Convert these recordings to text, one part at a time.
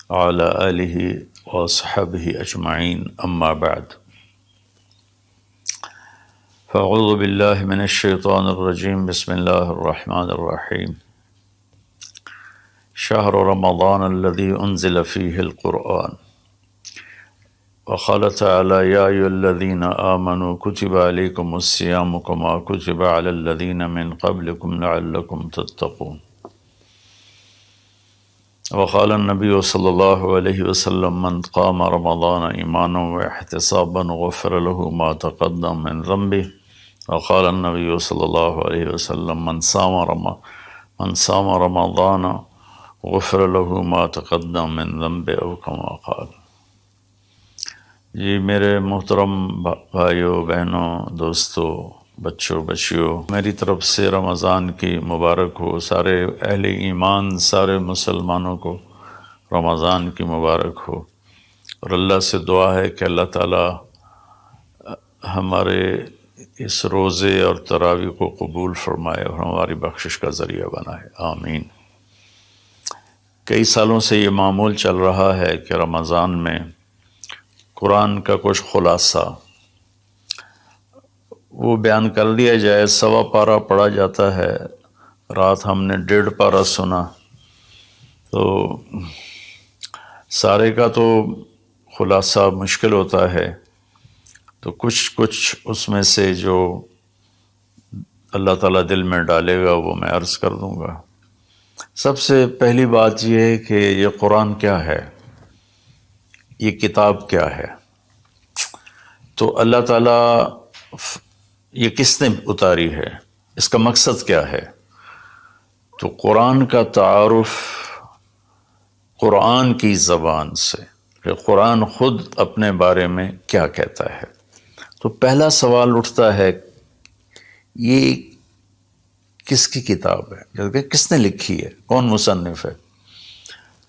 وعلى آله وصحبه أجمعين أما بعد فأعوذ بالله من الشيطان الرجيم بسم الله الرحمن الرحيم شهر رمضان الذي أنزل فيه القرآن وقال تعالى يا أيها الذين آمنوا كتب عليكم الصيام كما كتب على الذين من قبلكم لعلكم تتقون وقال النبي صلى الله عليه وسلم من قام رمضان إيمانا واحتسابا غفر له ما تقدم من ذنبه وقال النبي صلى الله عليه وسلم من صام رمضان غفر له ما تقدم من ذنبه أو كما قال۔ جی میرے محترم بھائیوں بہنوں دوستوں بچوں بچیوں، میری طرف سے رمضان کی مبارک ہو۔ سارے اہل ایمان سارے مسلمانوں کو رمضان کی مبارک ہو، اور اللہ سے دعا ہے کہ اللہ تعالی ہمارے اس روزے اور تراویح کو قبول فرمائے اور ہماری بخشش کا ذریعہ بنائے، آمین۔ کئی سالوں سے یہ معمول چل رہا ہے کہ رمضان میں قرآن کا کچھ خلاصہ وہ بیان کر دیا جائے۔ 1.25 پارہ پڑھا جاتا ہے، رات ہم نے 1.5 پارہ سنا، تو سارے کا تو خلاصہ مشکل ہوتا ہے، تو کچھ اس میں سے جو اللہ تعالیٰ دل میں ڈالے گا وہ میں عرض کر دوں گا۔ سب سے پہلی بات یہ ہے کہ یہ قرآن کیا ہے، یہ کتاب کیا ہے؟ تو اللہ تعالیٰ یہ کس نے اتاری ہے، اس کا مقصد کیا ہے؟ تو قرآن کا تعارف قرآن کی زبان سے، کہ قرآن خود اپنے بارے میں کیا کہتا ہے۔ تو پہلا سوال اٹھتا ہے یہ کس کی کتاب ہے، کہ کس نے لکھی ہے، کون مصنف ہے؟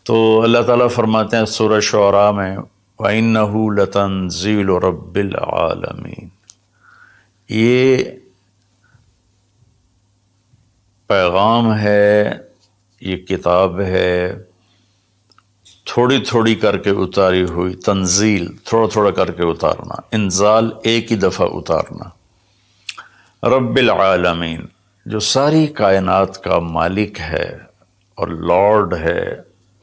تو اللہ تعالیٰ فرماتے ہیں سورہ شعراء میں وَإِنَّهُ لَتَنزِيلُ رَبِّ الْعَالَمِينَ، یہ پیغام ہے، یہ کتاب ہے، تھوڑی تھوڑی کر کے اتاری ہوئی، تنزیل تھوڑا تھوڑا کر کے اتارنا، انزال ایک ہی دفعہ اتارنا۔ رب العالمین، جو ساری کائنات کا مالک ہے اور لارڈ ہے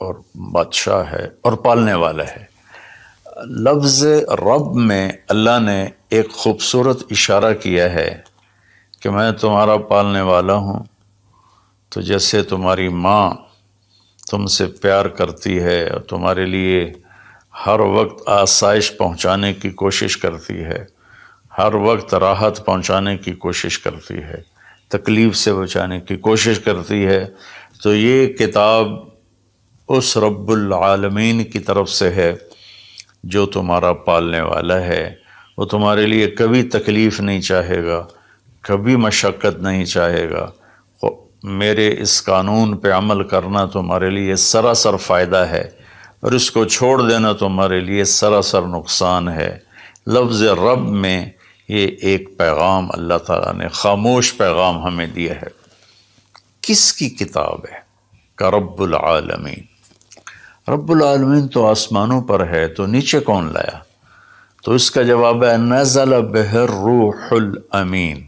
اور بادشاہ ہے اور پالنے والا ہے۔ لفظ رب میں اللہ نے ایک خوبصورت اشارہ کیا ہے کہ میں تمہارا پالنے والا ہوں، تو جیسے تمہاری ماں تم سے پیار کرتی ہے اور تمہارے لیے ہر وقت آسائش پہنچانے کی کوشش کرتی ہے، ہر وقت راحت پہنچانے کی کوشش کرتی ہے، تکلیف سے بچانے کی کوشش کرتی ہے، تو یہ کتاب اس رب العالمین کی طرف سے ہے جو تمہارا پالنے والا ہے۔ وہ تمہارے لیے کبھی تکلیف نہیں چاہے گا، کبھی مشقت نہیں چاہے گا۔ میرے اس قانون پہ عمل کرنا تمہارے لیے سراسر فائدہ ہے، اور اس کو چھوڑ دینا تمہارے لیے سراسر نقصان ہے۔ لفظ رب میں یہ ایک پیغام اللہ تعالیٰ نے خاموش پیغام ہمیں دیا ہے۔ کس کی کتاب ہے؟ کہ رب العالمین۔ رب العالمین تو آسمانوں پر ہے، تو نیچے کون لایا؟ تو اس کا جواب ہے نزل بہ الروح الامین۔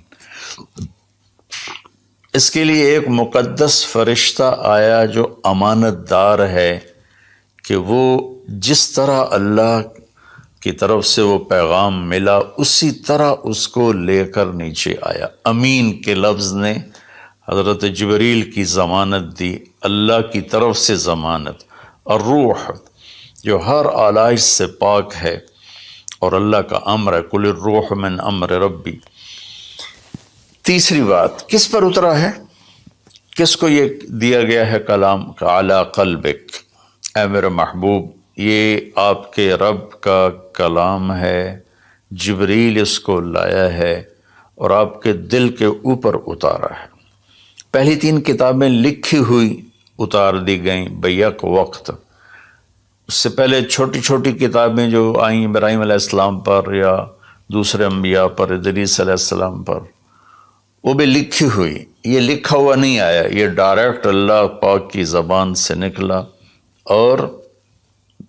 اس کے لیے ایک مقدس فرشتہ آیا جو امانت دار ہے، کہ وہ جس طرح اللہ کی طرف سے وہ پیغام ملا اسی طرح اس کو لے کر نیچے آیا۔ امین کے لفظ نے حضرت جبریل کی ضمانت دی، اللہ کی طرف سے ضمانت۔ اور روح جو ہر آلائش سے پاک ہے، اور اللہ کا امر ہے قل الروح من امر ربی۔ تیسری بات، کس پر اترا ہے؟ کس کو یہ دیا گیا ہے کلام؟ علی قلبک، اے میرے محبوب یہ آپ کے رب کا کلام ہے، جبریل اس کو لایا ہے اور آپ کے دل کے اوپر اتارا ہے۔ پہلی 3 کتابیں لکھی ہوئی اتار دی گئیں بیک وقت۔ اس سے پہلے چھوٹی چھوٹی کتابیں جو آئیں ابراہیم علیہ السلام پر یا دوسرے انبیاء پر، ادریس علیہ السلام پر، وہ بھی لکھی ہوئی۔ یہ لکھا ہوا نہیں آیا، یہ ڈائریکٹ اللہ پاک کی زبان سے نکلا اور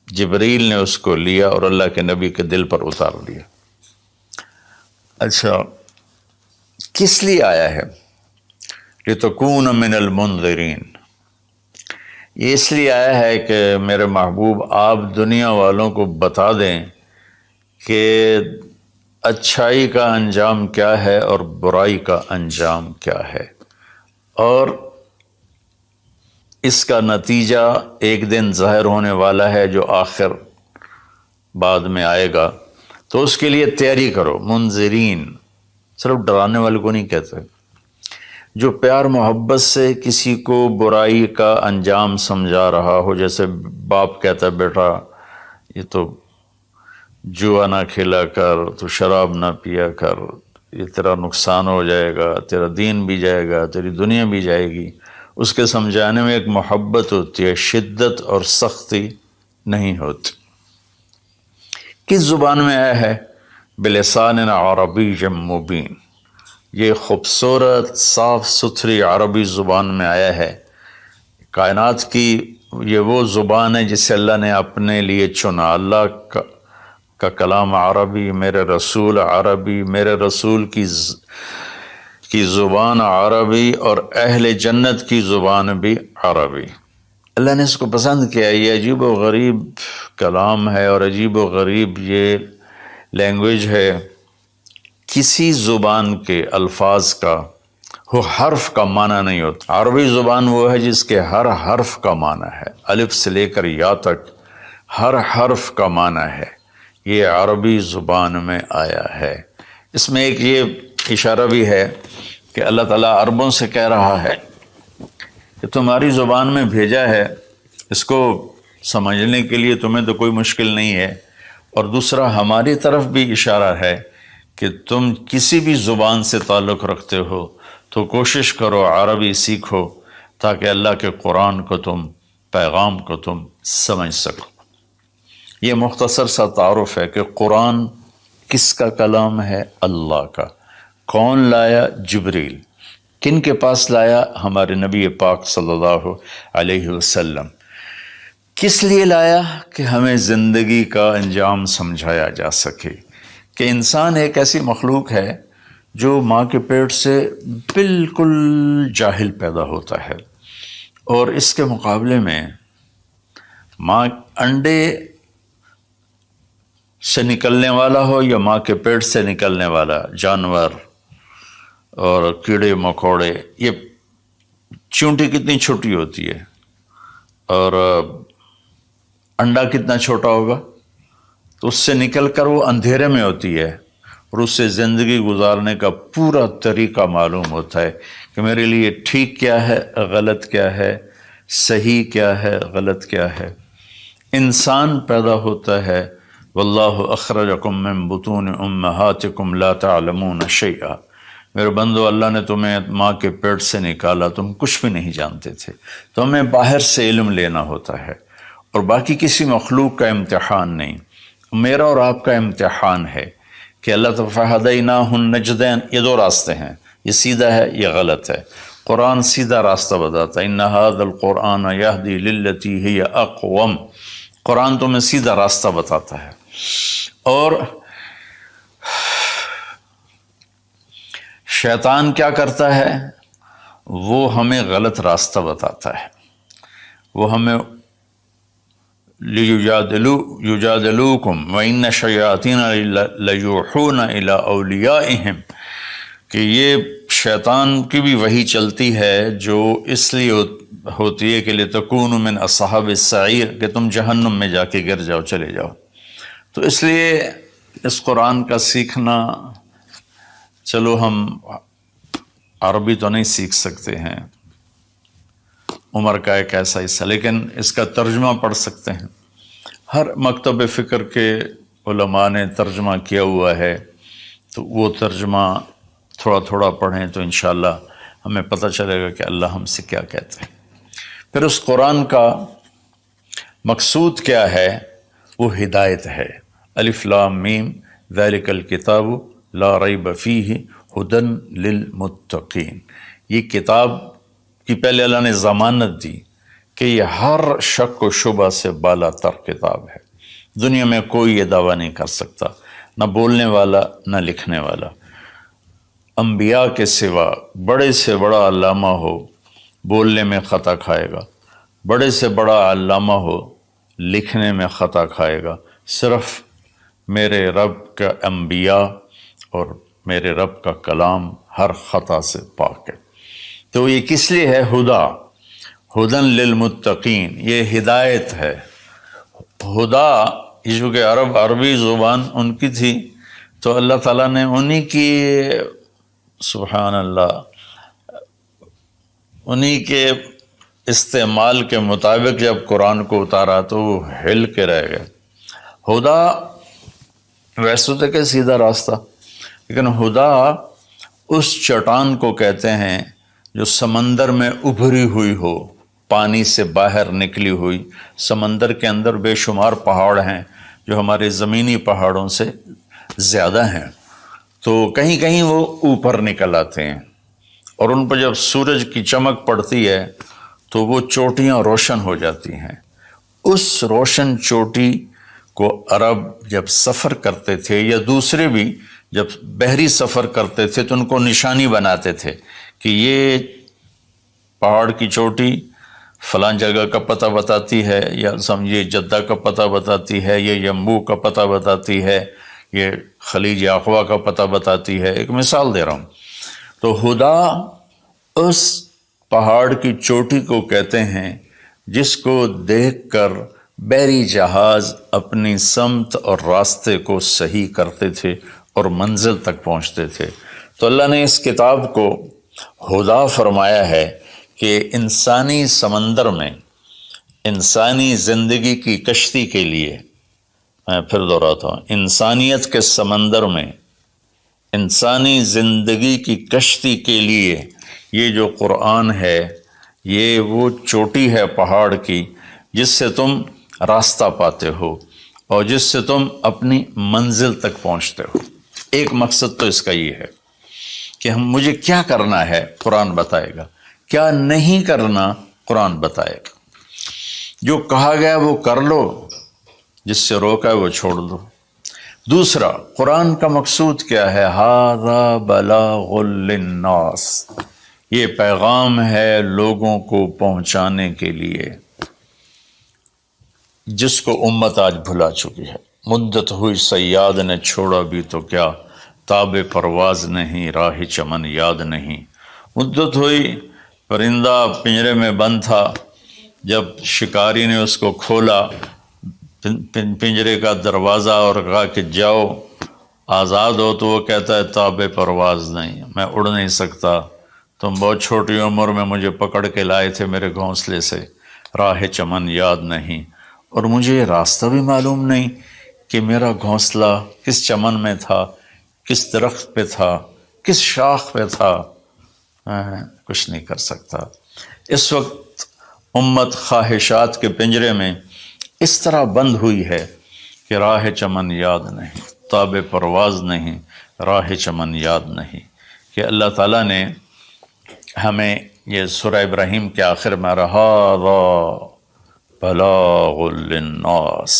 جبریل نے اس کو لیا اور اللہ کے نبی کے دل پر اتار دیا۔ اچھا، کس لیے آیا ہے؟ لِتَكُونَ مِنَ الْمُنذِرِينَ، یہ اس لیے آیا ہے کہ میرے محبوب آپ دنیا والوں کو بتا دیں کہ اچھائی کا انجام کیا ہے اور برائی کا انجام کیا ہے، اور اس کا نتیجہ ایک دن ظاہر ہونے والا ہے جو آخر بعد میں آئے گا، تو اس کے لیے تیاری کرو۔ منذرین صرف ڈرانے والے کو نہیں کہتے، جو پیار محبت سے کسی کو برائی کا انجام سمجھا رہا ہو، جیسے باپ کہتا ہے بیٹا یہ تو جوا نہ کھیلا کر، تو شراب نہ پیا کر، یہ تیرا نقصان ہو جائے گا، تیرا دین بھی جائے گا، تیری دنیا بھی جائے گی، اس کے سمجھانے میں ایک محبت ہوتی ہے، شدت اور سختی نہیں ہوتی۔ کس زبان میں آیا ہے؟ بلسان عربی مبین، یہ خوبصورت صاف ستھری عربی زبان میں آیا ہے۔ کائنات کی یہ وہ زبان ہے جسے اللہ نے اپنے لیے چنا۔ اللہ کا کلام عربی، میرے رسول عربی، میرے رسول کی زبان عربی، اور اہل جنت کی زبان بھی عربی۔ اللہ نے اس کو پسند کیا۔ یہ عجیب و غریب کلام ہے اور عجیب و غریب یہ لینگویج ہے۔ کسی زبان کے الفاظ کا وہ حرف کا معنی نہیں ہوتا۔ عربی زبان وہ ہے جس کے ہر حرف کا معنی ہے، الف سے لے کر یا تک ہر حرف کا معنی ہے۔ یہ عربی زبان میں آیا ہے۔ اس میں ایک یہ اشارہ بھی ہے کہ اللہ تعالیٰ عربوں سے کہہ رہا ہے کہ تمہاری زبان میں بھیجا ہے، اس کو سمجھنے کے لیے تمہیں تو کوئی مشکل نہیں ہے، اور دوسرا ہماری طرف بھی اشارہ ہے کہ تم کسی بھی زبان سے تعلق رکھتے ہو تو کوشش کرو عربی سیکھو تاکہ اللہ کے قرآن کو تم، پیغام کو تم سمجھ سکو۔ یہ مختصر سا تعارف ہے کہ قرآن کس کا کلام ہے؟ اللہ کا۔ کون لایا؟ جبریل۔ کن کے پاس لایا؟ ہمارے نبی پاک صلی اللہ علیہ وسلم۔ کس لیے لایا؟ کہ ہمیں زندگی کا انجام سمجھایا جا سکے کہ انسان ایک ایسی مخلوق ہے جو ماں کے پیٹ سے بالکل جاہل پیدا ہوتا ہے، اور اس کے مقابلے میں ماں انڈے سے نکلنے والا ہو یا ماں کے پیٹ سے نکلنے والا جانور اور کیڑے مکوڑے، یہ چونٹی کتنی چھوٹی ہوتی ہے اور انڈا کتنا چھوٹا ہوگا، تو اس سے نکل کر وہ اندھیرے میں ہوتی ہے، اور اس سے زندگی گزارنے کا پورا طریقہ معلوم ہوتا ہے کہ میرے لیے ٹھیک کیا ہے، غلط کیا ہے، صحیح کیا ہے، غلط کیا ہے۔ انسان پیدا ہوتا ہے، واللہ اخرجکم من بطون امہاتکم لا تعلمون شیئا، میرے بندو اللہ نے تمہیں ماں کے پیٹ سے نکالا، تم کچھ بھی نہیں جانتے تھے، تو ہمیں باہر سے علم لینا ہوتا ہے، اور باقی کسی مخلوق کا امتحان نہیں، میرا اور آپ کا امتحان ہے کہ اللہ تعالیٰ فَهَدَيْنَاهُ النَّجْدَيْنِ، یہ دو راستے ہیں، یہ سیدھا ہے، یہ غلط ہے۔ قرآن سیدھا راستہ بتاتا ہے، إِنَّ هَذَا الْقُرْآنَ يَهْدِي لِلَّتِي هِيَ أَقْوَمُ، قرآن تمہیں سیدھا راستہ بتاتا ہے، اور شیطان کیا کرتا ہے؟ وہ ہمیں غلط راستہ بتاتا ہے، وہ ہمیں یجادلوکم وَإِنَّ الشَّیَاطِینَ لَیُوحُونَ إِلیٰ أَوْلِیَائِہِمْ، کہ یہ شیطان کی بھی وحی چلتی ہے جو اس لیے ہوتی ہے کہ لِتَکُونُوا مِنْ أَصْحَابِ السَّعِیرِ، کہ تم جہنم میں جا کے گر جاؤ، چلے جاؤ۔ تو اس لیے اس قرآن کا سیکھنا، چلو ہم عربی تو نہیں سیکھ سکتے ہیں، عمر کا ایک ایسا حصہ، لیکن اس کا ترجمہ پڑھ سکتے ہیں۔ ہر مکتب فکر کے علماء نے ترجمہ کیا ہوا ہے، تو وہ ترجمہ تھوڑا تھوڑا پڑھیں تو انشاءاللہ ہمیں پتہ چلے گا کہ اللہ ہم سے کیا کہتے ہیں۔ پھر اس قرآن کا مقصود کیا ہے؟ وہ ہدایت ہے۔ الف لام میم ذالک الکتاب لا ریب فیہ ھدی للمتقین، یہ کتاب کی پہلے اللہ نے ضمانت دی کہ یہ ہر شک و شبہ سے بالا تر کتاب ہے۔ دنیا میں کوئی یہ دعویٰ نہیں کر سکتا، نہ بولنے والا نہ لکھنے والا۔ انبیاء کے سوا بڑے سے بڑا علامہ ہو بولنے میں خطا کھائے گا، بڑے سے بڑا علامہ ہو لکھنے میں خطا کھائے گا۔ صرف میرے رب کا انبیاء اور میرے رب کا کلام ہر خطا سے پاک ہے۔ تو یہ کس لیے ہے؟ ہدن للمتقین، یہ ہدایت ہے۔ ہدا یہ جو کہ عربی زبان ان کی تھی، تو اللہ تعالیٰ نے انہی کی، سبحان اللہ، انہی کے استعمال کے مطابق جب قرآن کو اتارا تو وہ ہل کے رہ گئے۔ ہدا ویسے تو کہ سیدھا راستہ، لیکن ہدا اس چٹان کو کہتے ہیں جو سمندر میں ابھری ہوئی ہو، پانی سے باہر نکلی ہوئی۔ سمندر کے اندر بے شمار پہاڑ ہیں جو ہمارے زمینی پہاڑوں سے زیادہ ہیں، تو کہیں کہیں وہ اوپر نکل آتے ہیں، اور ان پر جب سورج کی چمک پڑتی ہے تو وہ چوٹیاں روشن ہو جاتی ہیں۔ اس روشن چوٹی کو عرب جب سفر کرتے تھے یا دوسرے بھی جب بحری سفر کرتے تھے تو ان کو نشانی بناتے تھے کہ یہ پہاڑ کی چوٹی فلاں جگہ کا پتہ بتاتی ہے، یا سمجھیے جدہ کا پتہ بتاتی ہے، یہ یمبو کا پتہ بتاتی ہے، یہ خلیج عقبہ کا پتہ بتاتی ہے۔ ایک مثال دے رہا ہوں۔ تو ہدا اس پہاڑ کی چوٹی کو کہتے ہیں جس کو دیکھ کر بحری جہاز اپنی سمت اور راستے کو صحیح کرتے تھے اور منزل تک پہنچتے تھے۔ تو اللہ نے اس کتاب کو ہدا فرمایا ہے کہ انسانی سمندر میں، انسانی زندگی کی کشتی کے لیے، میں پھر دہراتا ہوں، انسانیت کے سمندر میں انسانی زندگی کی کشتی کے لیے یہ جو قرآن ہے، یہ وہ چوٹی ہے پہاڑ کی جس سے تم راستہ پاتے ہو اور جس سے تم اپنی منزل تک پہنچتے ہو۔ ایک مقصد تو اس کا یہ ہے کہ مجھے کیا کرنا ہے قرآن بتائے گا، کیا نہیں کرنا قرآن بتائے گا۔ جو کہا گیا وہ کر لو، جس سے روکا ہے وہ چھوڑ دو۔ دوسرا، قرآن کا مقصود کیا ہے؟ ھذا بلاغ للناس، یہ پیغام ہے لوگوں کو پہنچانے کے لیے، جس کو امت آج بھلا چکی ہے۔ مدت ہوئی صیاد نے چھوڑا بھی تو کیا، تاب پرواز نہیں راہ چمن یاد نہیں۔ مدت ہوئی، پرندہ پنجرے میں بند تھا، جب شکاری نے اس کو کھولا پنجرے کا دروازہ اور کہا کہ جاؤ آزاد ہو، تو وہ کہتا ہے تاب پرواز نہیں، میں اڑ نہیں سکتا، تم بہت چھوٹی عمر میں مجھے پکڑ کے لائے تھے میرے گھونسلے سے، راہ چمن یاد نہیں، اور مجھے راستہ بھی معلوم نہیں کہ میرا گھونسلہ کس چمن میں تھا، کس درخت پہ تھا، کس شاخ پہ تھا، میں کچھ نہیں کر سکتا۔ اس وقت امت خواہشات کے پنجرے میں اس طرح بند ہوئی ہے کہ راہ چمن یاد نہیں، تاب پرواز نہیں، راہ چمن یاد نہیں، کہ اللہ تعالیٰ نے ہمیں یہ سورہ ابراہیم کے آخر میں ھذا بلاغ للناس،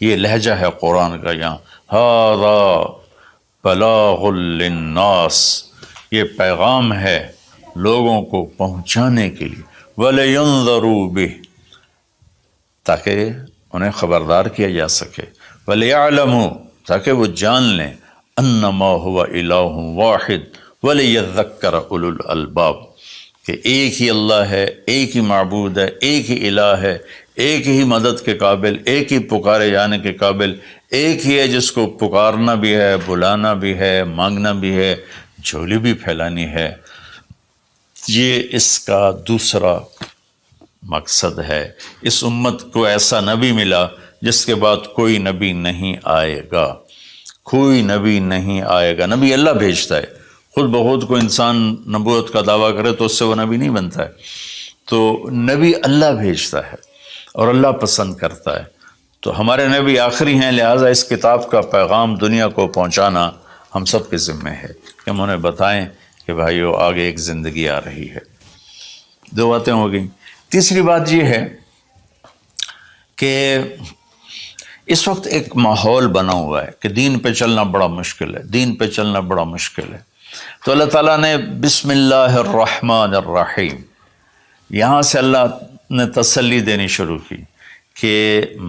یہ لہجہ ہے قرآن کا، یہاں ھذا بلاغ للناس، یہ پیغام ہے لوگوں کو پہنچانے کے لیے، وَلِيُنذَرُوا بِهِ، تاکہ انہیں خبردار کیا جا سکے، وَلِيَعْلَمُوا، تاکہ وہ جان لیں، أَنَّمَا هُوَ إِلَٰهٌ وَاحِدٌ وَلِيَذَّكَّرَ أُولُو الْأَلْبَابِ، کہ ایک ہی اللہ ہے، ایک ہی معبود ہے، ایک ہی الہ ہے، ایک ہی مدد کے قابل، ایک ہی پکارے جانے کے قابل، ایک ہی ہے جس کو پکارنا بھی ہے، بلانا بھی ہے، مانگنا بھی ہے، جھولی بھی پھیلانی ہے۔ یہ اس کا دوسرا مقصد ہے۔ اس امت کو ایسا نبی ملا جس کے بعد کوئی نبی نہیں آئے گا، کوئی نبی نہیں آئے گا۔ نبی اللہ بھیجتا ہے، خود بخود کو انسان نبوت کا دعویٰ کرے تو اس سے وہ نبی نہیں بنتا ہے، تو نبی اللہ بھیجتا ہے اور اللہ پسند کرتا ہے۔ تو ہمارے نبی آخری ہیں، لہٰذا اس کتاب کا پیغام دنیا کو پہنچانا ہم سب کے ذمہ ہے کہ ہم انہیں بتائیں کہ بھائیو آگے ایک زندگی آ رہی ہے۔ دو باتیں ہو گئیں۔ تیسری بات یہ ہے کہ اس وقت ایک ماحول بنا ہوا ہے کہ دین پہ چلنا بڑا مشکل ہے، دین پہ چلنا بڑا مشکل ہے. تو اللہ تعالیٰ نے بسم اللہ الرحمن الرحیم، یہاں سے اللہ نے تسلی دینی شروع کی کہ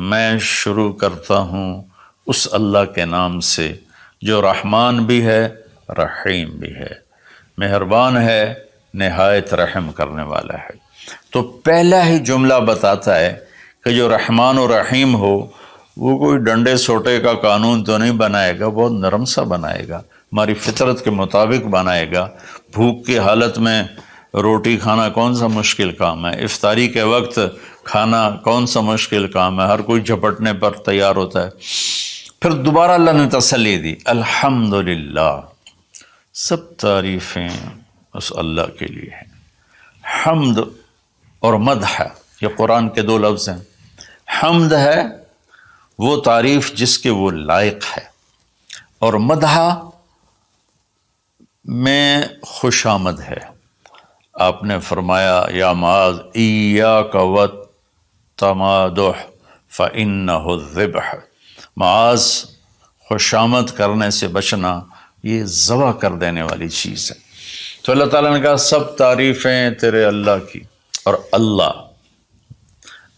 میں شروع کرتا ہوں اس اللہ کے نام سے جو رحمان بھی ہے رحیم بھی ہے، مہربان ہے، نہایت رحم کرنے والا ہے. تو پہلا ہی جملہ بتاتا ہے کہ جو رحمان و رحیم ہو وہ کوئی ڈنڈے سوٹے کا قانون تو نہیں بنائے گا، بہت نرم سا بنائے گا، ہماری فطرت کے مطابق بنائے گا. بھوک کی حالت میں روٹی کھانا کون سا مشکل کام ہے، افطاری کے وقت کھانا کون سا مشکل کام ہے، ہر کوئی جھپٹنے پر تیار ہوتا ہے. پھر دوبارہ اللہ نے تسلی دی، الحمدللہ، سب تعریفیں اس اللہ کے لیے ہیں. حمد اور مدح یہ قرآن کے دو لفظ ہیں. حمد ہے وہ تعریف جس کے وہ لائق ہے، اور مدح میں خوش آمد ہے. آپ نے فرمایا یا معاذ ایاک والتمادح فإنہ الذبح، معاذ خوش آمد کرنے سے بچنا یہ ذبح کر دینے والی چیز ہے. تو اللہ تعالیٰ نے کہا سب تعریفیں تیرے اللہ کی. اور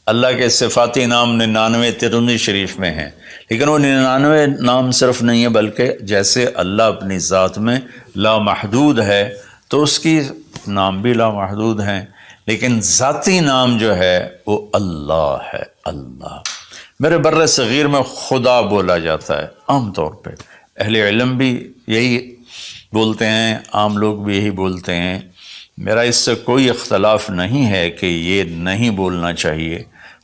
اللہ کے صفاتی نام 99 ترمذی شریف میں ہیں، لیکن وہ 99 نام صرف نہیں ہے، بلکہ جیسے اللہ اپنی ذات میں لامحدود ہے تو اس کی نام بھی لامحدود ہیں، لیکن ذاتی نام جو ہے وہ اللہ ہے. اللہ میرے بر صغیر میں خدا بولا جاتا ہے عام طور پہ، اہل علم بھی یہی بولتے ہیں، عام لوگ بھی یہی بولتے ہیں. میرا اس سے کوئی اختلاف نہیں ہے کہ یہ نہیں بولنا چاہیے.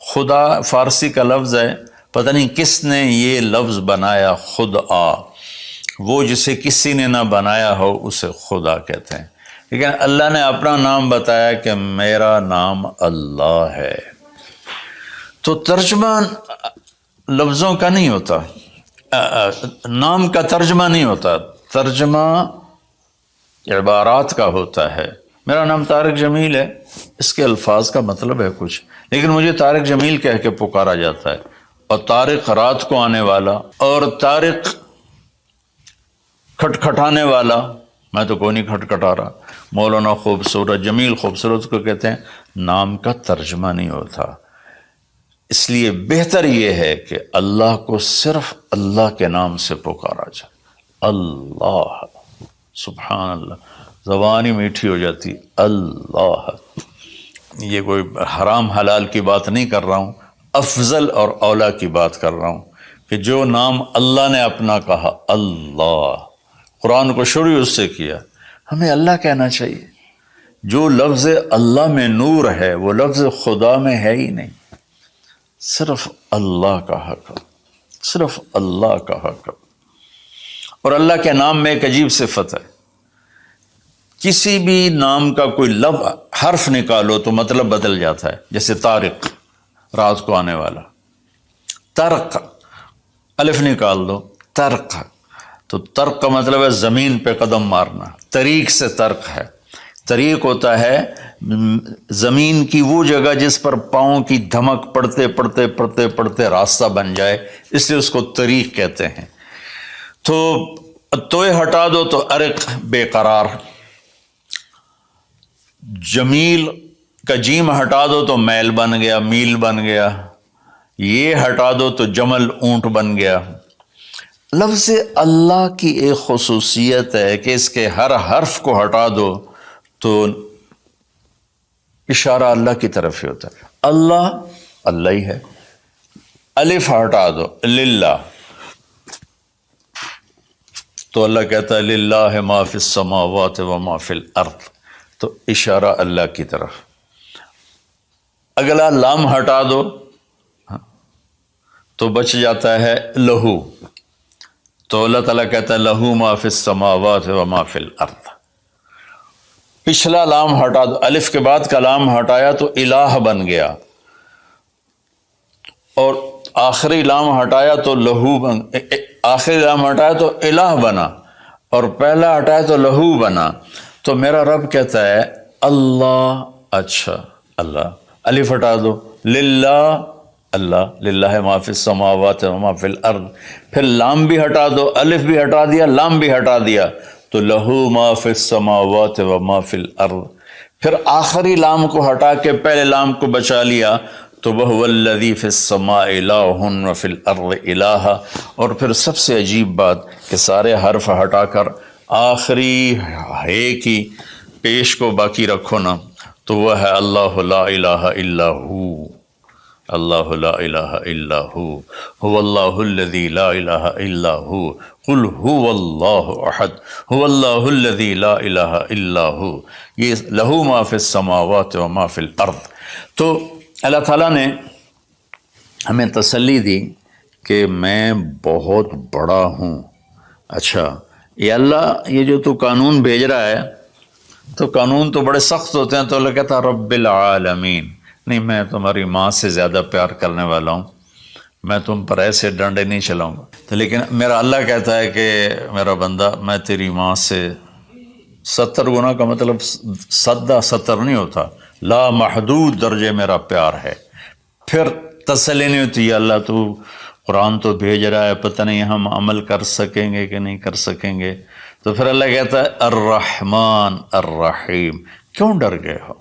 خدا فارسی کا لفظ ہے، پتہ نہیں کس نے یہ لفظ بنایا، خود آ، وہ جسے کسی نے نہ بنایا ہو اسے خدا کہتے ہیں. لیکن اللہ نے اپنا نام بتایا کہ میرا نام اللہ ہے. تو ترجمہ لفظوں کا نہیں ہوتا، نام کا ترجمہ نہیں ہوتا، ترجمہ عبارات کا ہوتا ہے. میرا نام طارق جمیل ہے، اس کے الفاظ کا مطلب ہے کچھ، لیکن مجھے طارق جمیل کہہ کے پکارا جاتا ہے. اور طارق رات کو آنے والا، اور طارق کھٹکھٹانے والا، میں تو کوئی نہیں کھٹکھٹا رہا. مولانا خوبصورت، جمیل خوبصورت کو کہتے ہیں، نام کا ترجمہ نہیں ہوتا. اس لیے بہتر یہ ہے کہ اللہ کو صرف اللہ کے نام سے پکارا جائے. اللہ، سبحان اللہ، زبان ہی میٹھی ہو جاتی. اللہ، یہ کوئی حرام حلال کی بات نہیں کر رہا ہوں، افضل اور اولا کی بات کر رہا ہوں کہ جو نام اللہ نے اپنا کہا، اللہ، قرآن کو شروع اس سے کیا، ہمیں اللہ کہنا چاہیے. جو لفظ اللہ میں نور ہے وہ لفظ خدا میں ہے ہی نہیں. صرف اللہ کا حق، صرف اللہ کا حق. اور اللہ کے نام میں ایک عجیب صفت ہے، کسی بھی نام کا کوئی لفظ حرف نکالو تو مطلب بدل جاتا ہے. جیسے طارق، رات کو آنے والا. طرق، الف نکال دو، طرق، تو طرق کا مطلب ہے زمین پہ قدم مارنا. طریق سے طرق ہے. طریق ہوتا ہے زمین کی وہ جگہ جس پر پاؤں کی دھمک پڑتے پڑتے پڑتے پڑتے راستہ بن جائے، اس لیے اس کو طریق کہتے ہیں. تو توئے ہٹا دو تو ارق، بے قرار. جمیل کا جیم ہٹا دو تو میل بن گیا، میل بن گیا. یہ ہٹا دو تو جمل، اونٹ بن گیا. لفظ اللہ کی ایک خصوصیت ہے کہ اس کے ہر حرف کو ہٹا دو تو اشارہ اللہ کی طرف ہی ہوتا ہے. اللہ اللہ ہی ہے. الف ہٹا دو، للہ، تو اللہ کہتا ہے للہ ما فی السماوات و ما فی الارض، تو اشارہ اللہ کی طرف. اگلا لام ہٹا دو تو بچ جاتا ہے لہو، تو اللہ تعالیٰ کہتا ہے لہو ما فی السماوات و ما فی الارض. پچھلا لام ہٹا دو، الف کے بعد کا لام ہٹایا تو الہ بن گیا، اور آخری لام ہٹایا تو لہو بن، آخری لام ہٹایا تو الہ بنا، اور پہلا ہٹایا تو لہو بنا. تو میرا رب کہتا ہے اللہ، اچھا اللہ، الف ہٹا دو، للہ اللہ، للہ ما فی السماوات و ما فی الارض، پھر لام بھی ہٹا دو، الف بھی ہٹا دیا، لام بھی ہٹا دیا، تو لہو ما فی السماوات و ما فی الارض، پھر آخری لام کو ہٹا کے پہلے لام کو بچا لیا تو وہو الذی فی السماء الہ و فی الارض الہ، اور پھر سب سے عجیب بات کہ سارے حرف ہٹا کر آخری ہے کی پیش کو باقی رکھو نا، تو وہ ہے اللہ لا الہ الا ہو، اللہ لا الہ الا ہو، هو اللہ الذی لا الہ الا ہو، قل هو اللہ احد، هو اللہ الذی لا الہ الا ہو، یہ لہو ما فی السماوات و ما فی الارض۔ تو اللہ تعالیٰ نے ہمیں تسلی دی کہ میں بہت بڑا ہوں۔ اچھا یہ اللہ، یہ جو تو قانون بھیج رہا ہے تو قانون تو بڑے سخت ہوتے ہیں، تو اللہ کہتا رب العالمین، نہیں میں تمہاری ماں سے زیادہ پیار کرنے والا ہوں، میں تم پر ایسے ڈنڈے نہیں چلاؤں گا۔ تو لیکن میرا اللہ کہتا ہے کہ میرا بندہ میں تیری ماں سے 70 گنا کا مطلب 70 نہیں ہوتا، لا محدود درجے میرا پیار ہے۔ پھر تسلی نہیں ہوتی، اللہ تو قرآن تو بھیج رہا ہے، پتہ نہیں ہم عمل کر سکیں گے کہ نہیں کر سکیں گے۔ تو پھر اللہ کہتا ہے الرحمن الرحیم، کیوں ڈر گئے ہو؟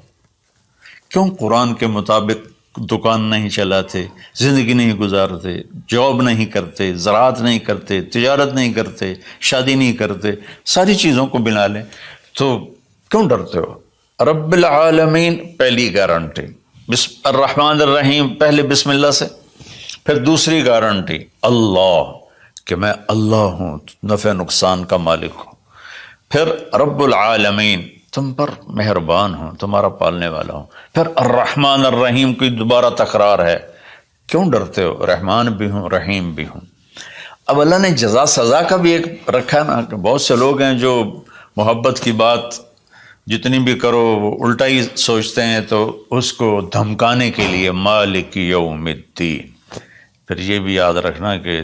کیوں قرآن کے مطابق دکان نہیں چلاتے، زندگی نہیں گزارتے، جاب نہیں کرتے، زراعت نہیں کرتے، تجارت نہیں کرتے، شادی نہیں کرتے، ساری چیزوں کو بنا لیں، تو کیوں ڈرتے ہو؟ رب العالمین پہلی گارنٹی، الرحمن الرحیم پہلے بسم اللہ سے، پھر دوسری گارنٹی اللہ کہ میں اللہ ہوں، نفع نقصان کا مالک ہوں، پھر رب العالمین تم پر مہربان ہوں، تمہارا پالنے والا ہوں، پھر الرحمن الرحیم کی دوبارہ تکرار ہے، کیوں ڈرتے ہو؟ رحمان بھی ہوں رحیم بھی ہوں۔ اب اللہ نے جزا سزا کا بھی ایک رکھا نا، کہ بہت سے لوگ ہیں جو محبت کی بات جتنی بھی کرو وہ الٹا ہی سوچتے ہیں، تو اس کو دھمکانے کے لیے مالک یوم الدین، پھر یہ بھی یاد رکھنا کہ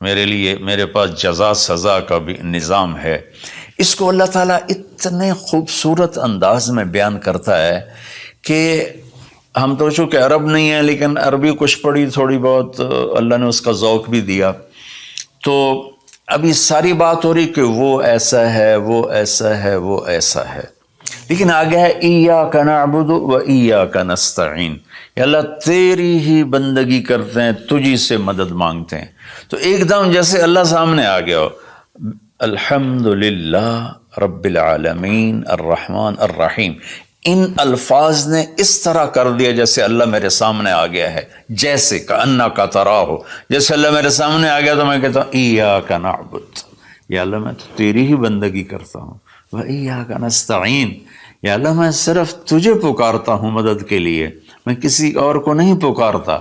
میرے پاس جزا سزا کا بھی نظام ہے۔ اس کو اللہ تعالیٰ اتنے خوبصورت انداز میں بیان کرتا ہے کہ ہم تو چونکہ عرب نہیں ہیں، لیکن عربی کچھ پڑھی تھوڑی بہت، اللہ نے اس کا ذوق بھی دیا، تو ابھی ساری بات ہو رہی کہ وہ ایسا ہے، وہ ایسا ہے، وہ ایسا ہے، لیکن آگے ہے ایاک نعبد و ایاک نستعین، یا اللہ تیری ہی بندگی کرتے ہیں، تجھی سے مدد مانگتے ہیں۔ تو ایک دم جیسے اللہ سامنے آ گیا ہو، الحمدللہ رب العالمین الرحمن الرحیم، ان الفاظ نے اس طرح کر دیا جیسے اللہ میرے سامنے آ گیا ہے، جیسے کأنک تراہ، جیسے اللہ میرے سامنے آ گیا تو میں کہتا ہوں ایاک نعبد، یا اللہ میں تو تیری ہی بندگی کرتا ہوں، و ایاک نستعین، یا اللہ میں صرف تجھے پکارتا ہوں مدد کے لیے، میں کسی اور کو نہیں پکارتا۔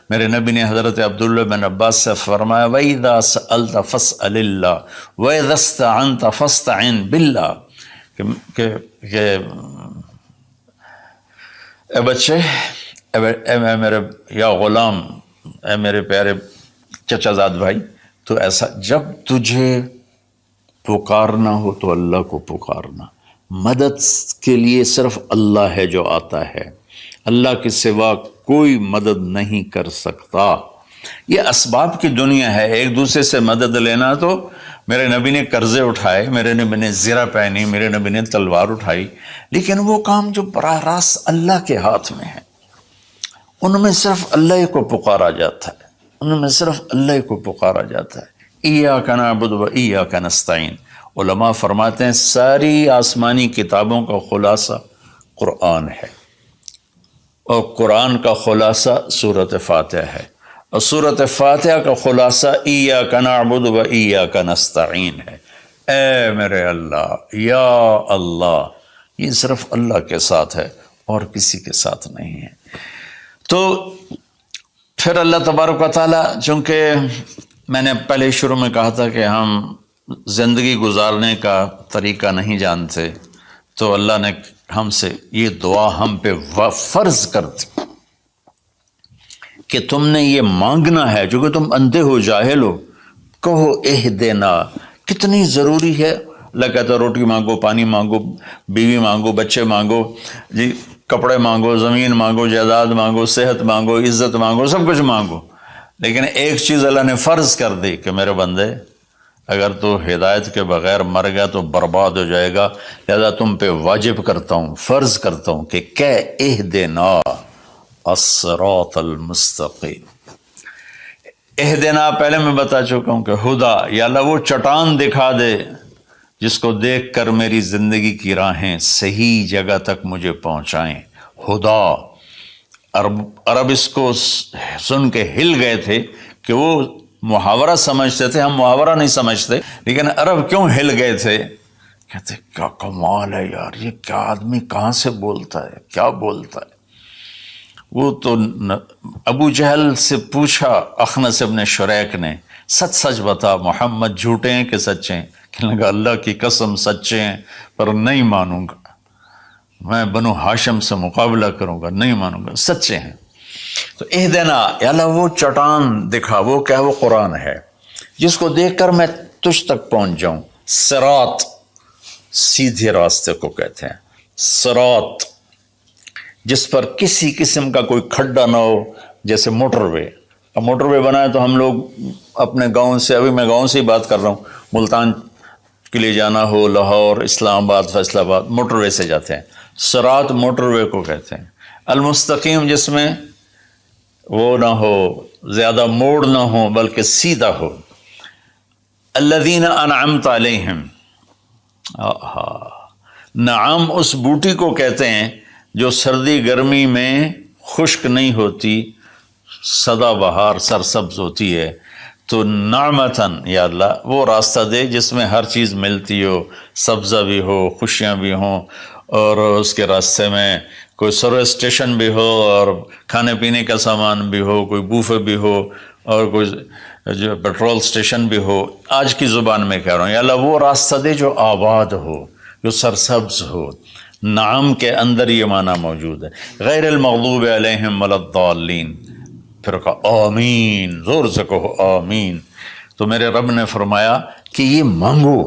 میرے نبی نے حضرت عبداللہ بن عباس سے فرمایا وَإِذَا سَأَلْتَ فَاسْأَلِ اللَّهِ وَإِذَا اسْتَعَنْتَ فَاسْتَعِنْ بِاللَّهِ، کہ اے بچے، اے میرے یا غلام، اے میرے پیارے چچا زاد بھائی، تو ایسا جب تجھے پکارنا ہو تو اللہ کو پکارنا، مدد کے لیے صرف اللہ ہے جو آتا ہے، اللہ کے سوا کوئی مدد نہیں کر سکتا۔ یہ اسباب کی دنیا ہے، ایک دوسرے سے مدد لینا، تو میرے نبی نے قرضے اٹھائے، میرے نبی نے زرہ پہنی، میرے نبی نے تلوار اٹھائی، لیکن وہ کام جو براہ راست اللہ کے ہاتھ میں ہے، ان میں صرف اللہ کو پکارا جاتا ہے، ان میں صرف اللہ کو پکارا جاتا ہے۔ ایاک نعبد و ایاک نستعین، علماء فرماتے ہیں ساری آسمانی کتابوں کا خلاصہ قرآن ہے، اور قرآن کا خلاصہ سورۃ فاتحہ ہے، اور سورۃ فاتحہ کا خلاصہ ایاک نعبد و ایاک نستعین ہے۔ اے میرے اللہ، یا اللہ، یہ صرف اللہ کے ساتھ ہے اور کسی کے ساتھ نہیں ہے۔ تو پھر اللہ تبارک و تعالیٰ، چونکہ میں نے پہلے شروع میں کہا تھا کہ ہم زندگی گزارنے کا طریقہ نہیں جانتے، تو اللہ نے ہم سے یہ دعا ہم پہ فرض کر دی کہ تم نے یہ مانگنا ہے، جو کہ تم اندھے ہو جاہل ہو، کہو اہدنا، کتنی ضروری ہے اللہ کہتا ہے روٹی مانگو، پانی مانگو، بیوی مانگو، بچے مانگو، جی کپڑے مانگو، زمین مانگو، جائیداد مانگو، صحت مانگو، عزت مانگو، سب کچھ مانگو، لیکن ایک چیز اللہ نے فرض کر دی کہ میرے بندے اگر تو ہدایت کے بغیر مر گیا تو برباد ہو جائے گا، لہذا تم پہ واجب کرتا ہوں، فرض کرتا ہوں کہ اہدنا الصراط المستقیم۔ اہدنا پہلے میں بتا چکا ہوں کہ خدا یا اللہ وہ چٹان دکھا دے جس کو دیکھ کر میری زندگی کی راہیں صحیح جگہ تک مجھے پہنچائیں۔ خدا عرب اس کو سن کے ہل گئے تھے کہ وہ محاورہ سمجھتے تھے، ہم محاورہ نہیں سمجھتے، لیکن عرب کیوں ہل گئے تھے؟ کہتے کیا کمال ہے یار، یہ کیا آدمی کہاں سے بولتا ہے، کیا بولتا ہے۔ وہ تو ابو جہل سے پوچھا اخنس ابن شریک نے، سچ سچ بتا محمد جھوٹے ہیں کہ سچے ہیں؟ کہنے لگا اللہ کی قسم سچے ہیں، پر نہیں مانوں گا، میں بنو ہاشم سے مقابلہ کروں گا، نہیں مانوں گا، سچے ہیں۔ تو اہدنا یا اللہ وہ چٹان دکھا، وہ کیا، وہ قرآن ہے جس کو دیکھ کر میں تجھ تک پہنچ جاؤں۔ صراط سیدھے راستے کو کہتے ہیں، صراط جس پر کسی قسم کا کوئی کھڈا نہ ہو، جیسے موٹر وے۔ اب موٹر وے بنائے تو ہم لوگ اپنے گاؤں سے، ابھی میں گاؤں سے ہی بات کر رہا ہوں، ملتان کے لیے جانا ہو، لاہور، اسلام آباد، فیصل آباد، موٹر وے سے جاتے ہیں۔ صراط موٹر وے کو کہتے ہیں۔ المستقیم جس میں وہ نہ ہو، زیادہ موڑ نہ ہو بلکہ سیدھا ہو۔ الذین انعمت علیہم، نعم اس بوٹی کو کہتے ہیں جو سردی گرمی میں خشک نہیں ہوتی، سدا بہار سرسبز ہوتی ہے۔ تو نعمتاً یا اللہ وہ راستہ دے جس میں ہر چیز ملتی ہو، سبزہ بھی ہو، خوشیاں بھی ہوں، اور اس کے راستے میں کوئی سروس اسٹیشن بھی ہو، اور کھانے پینے کا سامان بھی ہو، کوئی بوفے بھی ہو، اور کوئی جو پیٹرول اسٹیشن بھی ہو۔ آج کی زبان میں کہہ رہا ہوں، یا اللہ وہ راستہ دے جو آباد ہو، جو سرسبز ہو۔ نعم کے اندر یہ معنی موجود ہے، غیر المغضوب علیہم ولا الضالین۔ پھر کہا آمین، زور سے کہو آمین۔ تو میرے رب نے فرمایا کہ یہ مانگو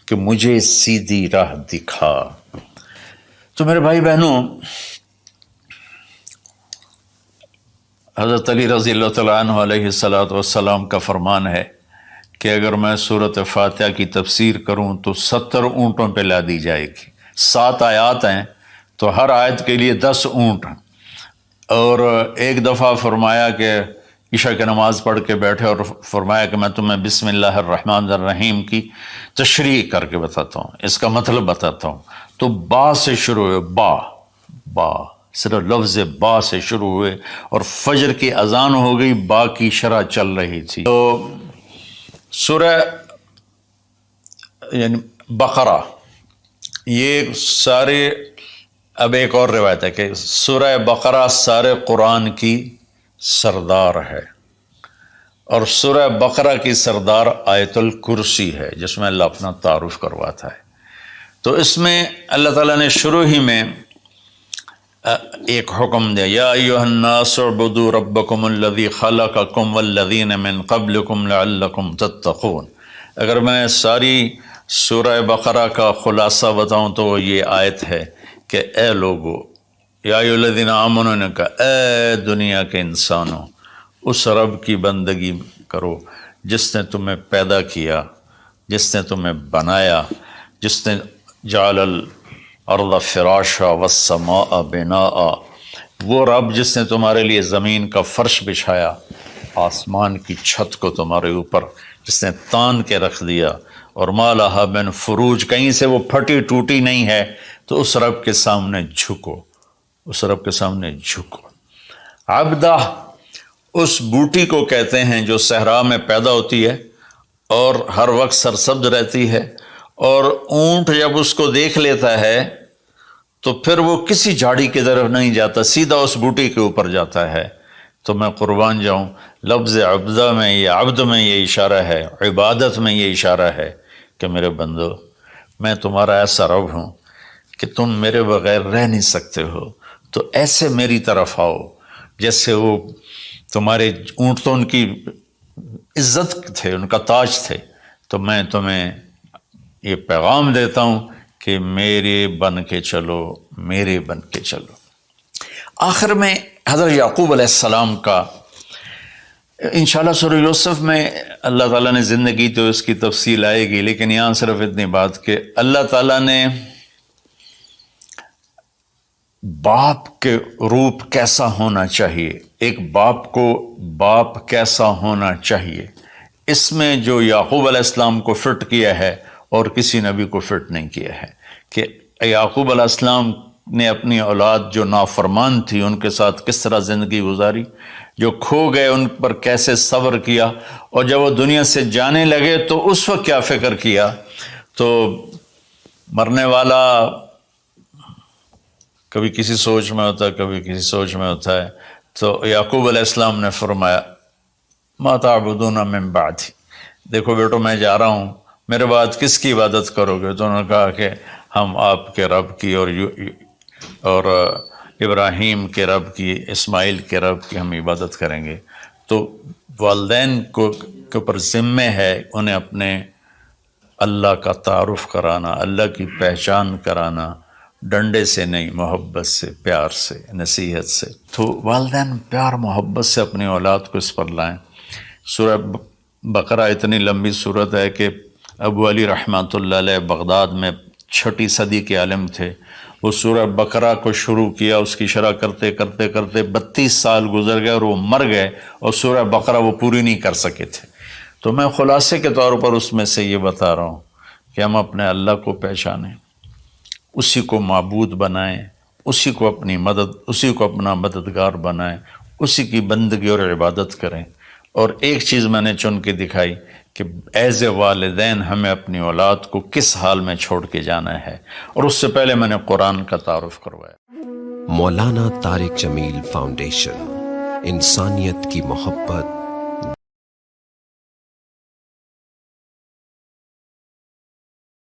کہ مجھے سیدھی راہ دکھا۔ تو میرے بھائی بہنوں، حضرت علی رضی اللہ تعالیٰ عنہ علیہ السلام کا فرمان ہے کہ اگر میں سورۃ فاتحہ کی تفسیر کروں تو 70 اونٹوں پہ لا دی جائے گی۔ 7 آیات ہیں تو ہر آیت کے لیے 10 اونٹ۔ اور ایک دفعہ فرمایا کہ عشاء کی نماز پڑھ کے بیٹھے اور فرمایا کہ میں تمہیں بسم اللہ الرحمن الرحیم کی تشریح کر کے بتاتا ہوں، اس کا مطلب بتاتا ہوں۔ تو با سے شروع ہوئے، با صرف لفظ با سے شروع ہوئے، اور فجر کی اذان ہو گئی، با کی شرح چل رہی تھی۔ تو سورہ یعنی بقرہ، یہ سارے، اب ایک اور روایت ہے کہ سورہ بقرہ سارے قرآن کی سردار ہے، اور سورہ بقرہ کی سردار آیت الکرسی ہے جس میں اللہ اپنا تعارف کرواتا ہے۔ تو اس میں اللہ تعالیٰ نے شروع ہی میں ایک حکم دیا، یا ایھا الناس اعبدوا ربکم الذی خلقکم والذین من قبلکم لعلکم تتقون۔ اگر میں ساری سورہ بقرہ کا خلاصہ بتاؤں تو یہ آیت ہے کہ اے لوگو، یا ایھا الذین آمنوا نے کہا اے دنیا کے انسانوں، اس رب کی بندگی کرو جس نے تمہیں پیدا کیا، جس نے تمہیں بنایا، جس نے جعل الارض فراشا والسماء بناء، وہ رب جس نے تمہارے لیے زمین کا فرش بچھایا، آسمان کی چھت کو تمہارے اوپر جس نے تان کے رکھ دیا، اور ما لہا من فروج، کہیں سے وہ پھٹی ٹوٹی نہیں ہے۔ تو اس رب کے سامنے جھکو، اس رب کے سامنے جھکو۔ عبدہ اس بوٹی کو کہتے ہیں جو صحرا میں پیدا ہوتی ہے اور ہر وقت سرسبز رہتی ہے، اور اونٹ جب اس کو دیکھ لیتا ہے تو پھر وہ کسی جھاڑی کی طرف نہیں جاتا، سیدھا اس بوٹی کے اوپر جاتا ہے۔ تو میں قربان جاؤں، لفظ عبدہ میں، یہ عبد میں یہ اشارہ ہے، عبادت میں یہ اشارہ ہے کہ میرے بندو، میں تمہارا ایسا رب ہوں کہ تم میرے بغیر رہ نہیں سکتے ہو، تو ایسے میری طرف آؤ جیسے وہ تمہارے اونٹ تو ان کی عزت تھے، ان کا تاج تھے، تو میں تمہیں یہ پیغام دیتا ہوں کہ میرے بن کے چلو، میرے بن کے چلو۔ آخر میں حضرت یعقوب علیہ السلام کا انشاءاللہ سورہ یوسف میں اللہ تعالیٰ نے زندگی تو اس کی تفصیل آئے گی، لیکن یہاں صرف اتنی بات کہ اللہ تعالیٰ نے باپ کے روپ کیسا ہونا چاہیے، ایک باپ کو باپ کیسا ہونا چاہیے، اس میں جو یعقوب علیہ السلام کو فٹ کیا ہے اور کسی نبی کو فٹ نہیں کیا ہے، کہ یعقوب علیہ السلام نے اپنی اولاد جو نافرمان تھی ان کے ساتھ کس طرح زندگی گزاری، جو کھو گئے ان پر کیسے صبر کیا، اور جب وہ دنیا سے جانے لگے تو اس وقت کیا فکر کیا۔ تو مرنے والا کبھی کسی سوچ میں ہوتا ہے، کبھی کسی سوچ میں ہوتا ہے، تو یعقوب علیہ السلام نے فرمایا ما تعبدون من بعدی، دیکھو بیٹو میں جا رہا ہوں، میرے بعد کس کی عبادت کرو گے؟ تو انہوں نے کہا کہ ہم آپ کے رب کی اور ابراہیم کے رب کی، اسماعیل کے رب کی ہم عبادت کریں گے۔ تو والدین کے اوپر ذمہ ہے انہیں اپنے اللہ کا تعارف کرانا، اللہ کی پہچان کرانا، ڈنڈے سے نہیں، محبت سے، پیار سے، نصیحت سے۔ تو والدین پیار محبت سے اپنی اولاد کو اس پر لائیں۔ سورہ بقرہ اتنی لمبی صورت ہے کہ ابو علی رحمۃ اللہ علیہ بغداد میں 6 صدی کے عالم تھے، وہ سورہ بقرہ کو شروع کیا، اس کی شرح کرتے کرتے کرتے 32 سال گزر گئے اور وہ مر گئے، اور سورہ بقرہ وہ پوری نہیں کر سکے تھے۔ تو میں خلاصے کے طور پر اس میں سے یہ بتا رہا ہوں کہ ہم اپنے اللہ کو پہچانیں، اسی کو معبود بنائیں، اسی کو اپنی مدد، اسی کو اپنا مددگار بنائیں، اسی کی بندگی اور عبادت کریں۔ اور ایک چیز میں نے چن کے دکھائی کہ ایز اے والدین ہمیں اپنی اولاد کو کس حال میں چھوڑ کے جانا ہے، اور اس سے پہلے میں نے قرآن کا تعارف کروایا۔ مولانا طارق جمیل فاؤنڈیشن، انسانیت کی محبت